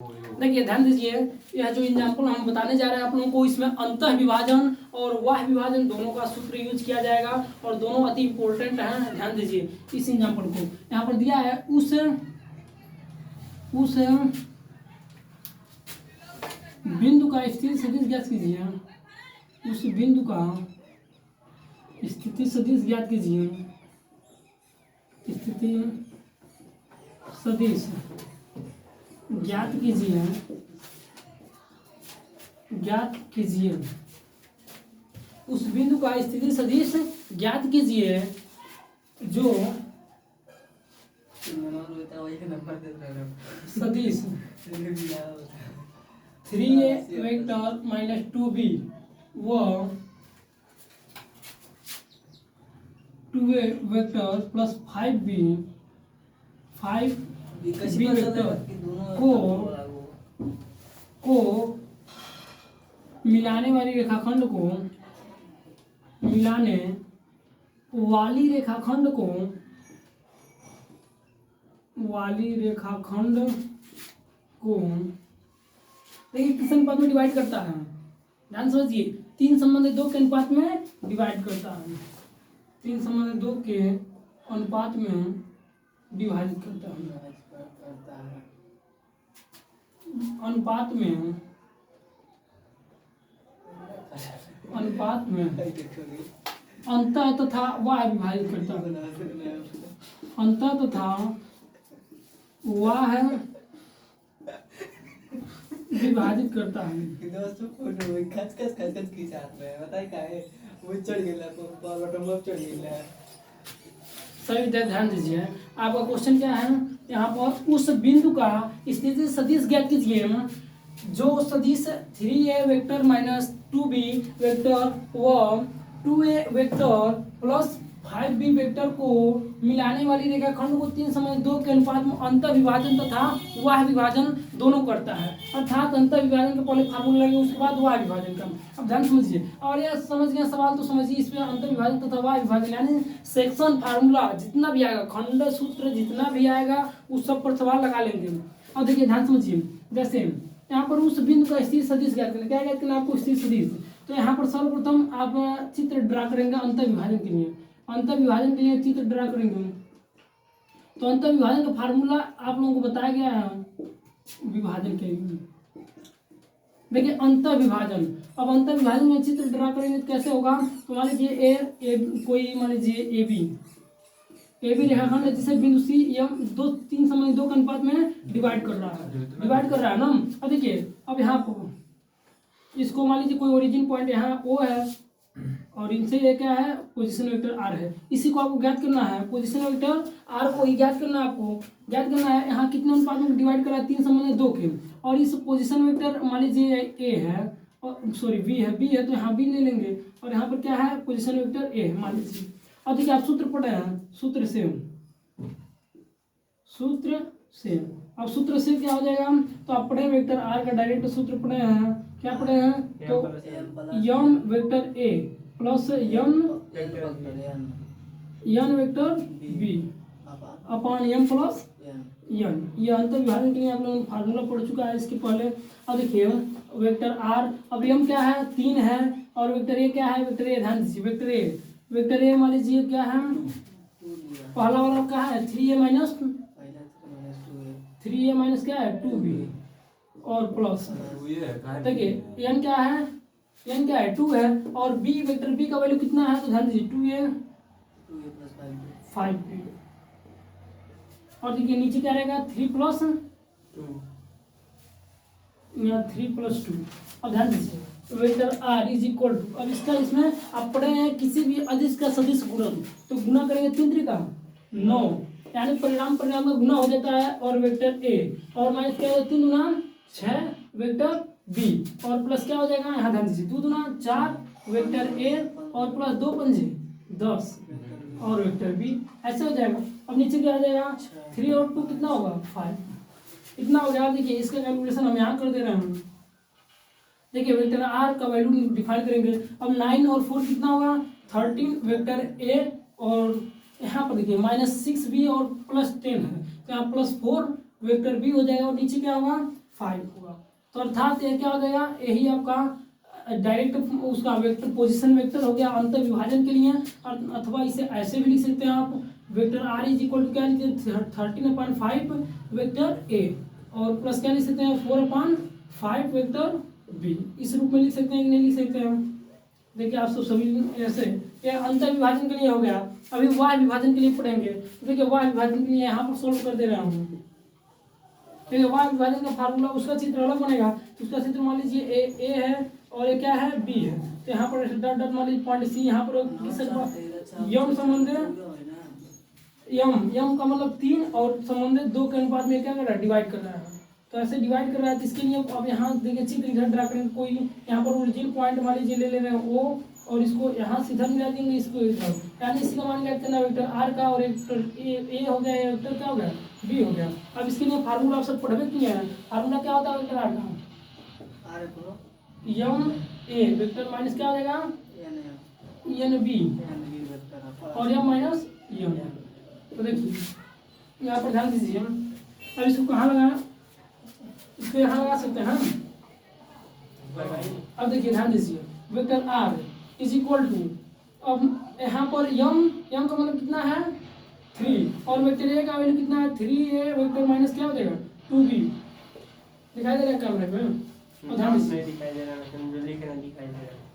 देखिए ध्यान दीजिए, यह जो एग्जाम्पल हम बताने जा रहे हैं आप लोगों को, इसमें अंतः विभाजन और वाह विभाजन दोनों का सूत्र यूज किया जाएगा और दोनों अति इंपॉर्टेंट हैं। ध्यान दीजिए इस एग्जाम्पल को, यहाँ पर दिया है उस बिंदु का स्थिति सदिश ज्ञात कीजिए। उस बिंदु का स्थिति सदिश ज्ञात कीजिए। स्थिति सदिश ज्ञात कीजिए। उस बिंदु का स्थिति सदिश ज्ञात कीजिए जो सदिश 3a वेक्टर माइनस 2b व 2a vector plus 5b vector को मिलाने वाली रेखाखंड को देखिए किस अनुपात में डिवाइड करता है। ध्यान समझिए, 3 संबंधित 2 के अनुपात में डिवाइड करता है। 3 संबंधित 2 के अनुपात में विभाजित करता है। अनुपात में अंतः तथा वाह विभाजित करता है। अंतः तथा वाह विभाजित करता है। सभी ध्यान दीजिए, आपका क्वेश्चन क्या है, यहाँ पर उस बिंदु का स्थिति सदिश ज्ञात कीजिए जो सदिश 3a vector minus 2b vector व 2a vector plus 5b vector को मिलाने वाली रेखाखंड को 3 संबंधित 2 के अनुपात में अंतः विभाजन तथा वाह विभाजन दोनों करता है। अर्थात अंतः विभाजन के पहले फार्मूला लगे, उसके बाद वाह विभाजन का। अब ध्यान समझिए, और यह समझ गया सवाल तो समझिए, इसमें अंतः विभाजन तथा वाह विभाजन यानी सेक्शन फार्मूला जितना भी आएगा, खंड सूत्र जितना भी आएगा उस सब पर सवाल लगा लेंगे। और देखिए ध्यान समझिए, जैसे यहाँ पर उस बिंदु का स्थिति सदिश ज्ञात करना, क्या ज्ञात करना आपको, स्थिति सदिश। तो यहाँ पर सर्वप्रथम आप चित्र ड्रा करेंगे अंतः विभाजन के लिए। अंतः विभाजन के लिए चित्र ड्रा करेंगे तो अंतः विभाजन का फार्मूला आप लोगों को बताया गया है विभाजन के लिए। देखिए अंतः विभाजन, अब अंतः विभाजन में चित्र ड्रा करेंगे तो कैसे होगा, तो मान लीजिए कोई मान लीजिए ए बी रेखाखंड है जिसे बिंदु सी एम 3 संबंधित 2 के अनुपात में डिवाइड कर रहा है ना। अब देखिए, अब यहाँ पर इसको मान लीजिए कोई ओरिजिन पॉइंट यहाँ ओ है और इनसे ये क्या है, पोजीशन वेक्टर आर है। इसी को आपको ज्ञात करना है, पोजीशन वेक्टर आर को ही ज्ञात करना है। आपको ज्ञात करना है यहाँ कितने अनुपात में डिवाइड करा है, 3 संबंधित 2 के। और इस पोजीशन वेक्टर मान लीजिए ए है और सॉरी बी है तो यहाँ बी ले लेंगे और यहाँ पर क्या है, पोजीशन वेक्टर ए मान लीजिए। अब देखिए आप सूत्र पढ़े हैं, सूत्र से अब सूत्र से क्या हो जाएगा, तो आप पढ़े वेक्टर आर का डायरेक्ट सूत्र पढ़े हैं, क्या पढ़े हैं, तो M vector A plus N vector B upon M plus N. ये अंतर विभाजन के लिए आप लोगों फार्मूला पढ़ चुका है इसके पहले। अब देखिए वेक्टर आर, अब यम क्या है, 3 है और वेक्टर ए क्या है, वेक्टर ए ध्यान दीजिए, वेक्टर ए मान लीजिए क्या है, पहला वाला क्या है 3a माइनस क्या है 2b और प्लस देखिए एन क्या है 2 है और बी वेक्टर बी का वैल्यू कितना है, तो ध्यान दीजिए 2a 5b और देखिए नीचे क्या रहेगा 3 प्लस 2। अब ध्यान दीजिए vector R is equal to, अब इसका इसमें आप पढ़े हैं किसी भी अदिश का सदिश गुणन, तो गुना करेंगे 3 त्रिका 9 यानी परिणाम का गुना हो जाता है और वेक्टर ए और माइनस क्या होगा 3 गुना 6 वेक्टर बी और प्लस क्या हो जाएगा, यहाँ ध्यान दीजिए 2 गुना 4 वेक्टर ए और प्लस 2 पंजे 10 और वेक्टर बी, ऐसे हो जाएगा। अब नीचे क्या आ जाएगा 3 और 2 कितना होगा 5, इतना हो गया। आप देखिए इसका कैलकुलेशन हम यहाँ कर दे रहे हैं। देखिए वेक्टर आर का वैल्यू डिफाइन करेंगे। अब 9 और 4 कितना होगा 13 वेक्टर ए और यहाँ पर देखिए -6b और +10 है तो यहाँ +4 वेक्टर बी हो जाएगा और नीचे क्या होगा 5 होगा। तो अर्थात ये क्या हो जाएगा, यही आपका डायरेक्ट उसका वेक्टर पोजीशन वेक्टर हो गया अंतर विभाजन के लिए। अथवा इसे ऐसे भी लिख सकते हैं आप, vector R is equal to क्या लिख सकते हैं 13/5 वेक्टर ए, और प्लस क्या लिख सकते हैं 4/5 वेक्टर बी। इस रूप में लिख सकते हैं कि नहीं लिख सकते हैं। देखिए आप सब सभी ऐसे, ये अंतर विभाजन के लिए हो गया। अभी वाह विभाजन के लिए पढ़ेंगे। देखिए वाह विभाजन के लिए यहाँ पर सोल्व कर दे रहा हूँ। देखिए वाह विभाजन का फार्मूला, उसका चित्र अलग बनेगा। उसका चित्र मान लीजिए ए है और ये क्या है बी है। तो यहाँ पर डॉट डॉट मान लीजिए पॉइंट सी, यहाँ पर यम संबंध यम का मतलब 3 और संबंध 2 के अनुपात में क्या कर रहा है, डिवाइड कर रहा है। तो ऐसे डिवाइड कर रहा है, तो इसके लिए अब यहाँ देखिए चित्र इधर ड्रा करेंगे। कोई यहाँ पर ओरिजिन पॉइंट मान लीजिए ले रहे हैं ओ, और इसको यहाँ सीधा मिला देंगे इसको इधर, यानी इसका मान लिया कितना वेक्टर आर का, और वेक्टर ए हो गया, वेक्टर क्या हो गया बी हो गया। अब इसके लिए फार्मूला आप सब पढ़वे किए हैं। फार्मूला क्या होता है वेक्टर आर का, यम ए वेक्टर माइनस क्या हो जाएगा एन बी, और यम माइनस यम। तो देखिए यहाँ पर ध्यान दीजिए, अब इसको कहाँ लगाना, इसको यहाँ लगा सकते हैं। अब देखिए ध्यान दीजिए, vector R is equal to, अब यहाँ पर यम का मतलब कितना है 3, और वेक्टर ए का वैल्यू कितना है 3a वेक्टर माइनस क्या हो जाएगा 2b। दिखाई दे रहा है कैमरे में, और ध्यान दीजिए।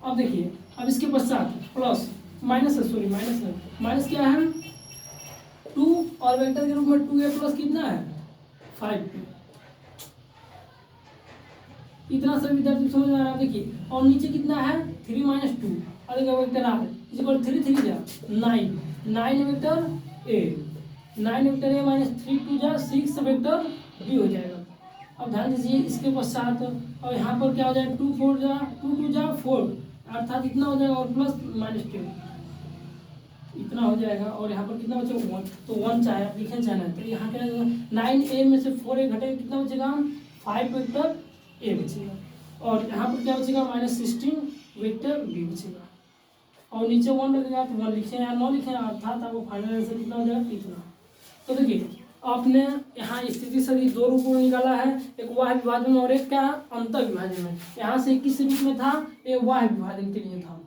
अब देखिए, अब इसके पश्चात प्लस माइनस है, सॉरी माइनस है, माइनस क्या है 2, और वेक्टर के रूप में 2a प्लस कितना है 5। इतना सभी विद्यार्थी समझ में आ रहा है। देखिए और नीचे कितना है 3 - 2, और देखिए वेक्टर आर इज इक्वल 3 3 जा 9 vector A, 9 vector A minus 3 2 जा 6 वेक्टर बी हो जाएगा। अब ध्यान दीजिए इसके पश्चात, और यहाँ पर क्या हो जाएगा 2 4 जा 2 2 जा 4, अर्थात इतना हो जाएगा, और प्लस -2 इतना हो जाएगा, और यहाँ पर कितना बचेगा 1। तो 1 चाहे आप लिखें चाहे, तो यहाँ क्या 9a में से 4a घटेगा, कितना बचेगा 5 वेक्टर ए बचेगा, और यहाँ पर क्या बचेगा -16 वेक्टर बी बचेगा, और नीचे 1 लगेगा तो 1 लिखें या 9 लिखें, अर्थात आपको फाइनल आंसर कितना हो जाएगा इतना। तो देखिए आपने यहाँ स्थिति सदिश 2 रूपों में निकाला है, एक वाह विभाजन और एक क्या अंतर विभाजन में। यहाँ से किस रूप में था, ये वाह विभाजन के लिए था,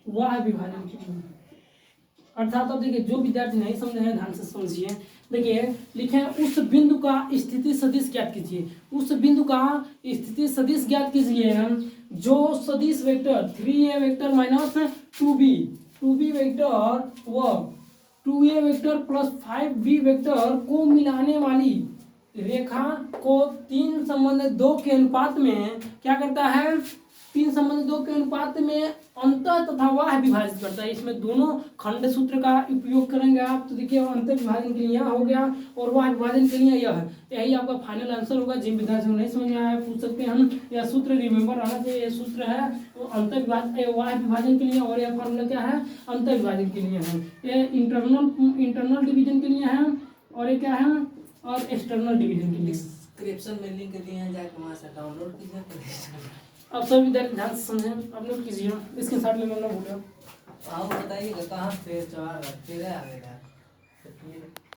वाह विभाजन के लिए। अर्थात अब देखिए जो विद्यार्थी नहीं समझे हैं ध्यान से समझिए। देखिए लिखे उस बिंदु का स्थिति सदिश ज्ञात कीजिए, उस बिंदु का स्थिति सदिश ज्ञात कीजिए जो सदिश vector 3a vector minus 2b vector व 2a vector plus 5b vector को मिलाने वाली रेखा को 3 संबंध 2 के अनुपात में क्या करता है, 3 संबंध 2 के अनुपात में अंतर तथा वाह विभाजित करता है। इसमें दोनों खंड सूत्र का उपयोग करेंगे आप। तो देखिए अंतर विभाजन के लिए यह हो गया, और वाह विभाजन के लिए यह है। यही आपका फाइनल आंसर होगा। जिन विद्यार्थियों को नहीं समझ में आया पूछ सकते हैं हम, यह सूत्र रिमेंबर आना चाहिए। यह सूत्र है वो अंतर विभाजन वाह विभाजन के लिए, और यह फॉर्मूला क्या है अंतर विभाजन के लिए है। ये इंटरनल डिवीजन के लिए है, और ये क्या है और एक्सटर्नल डिवीजन के लिए। डिस्क्रिप्शन में लिंक दिए हैं, जाकर वहाँ से डाउनलोड कीजिए। अब सभी विद्यार्थी ध्यान से समझें, अपलोड कीजिए, इसके साथ लेना ना भूलें। आप बताइएगा कहाँ पे चढ़ा रखते आवेगा।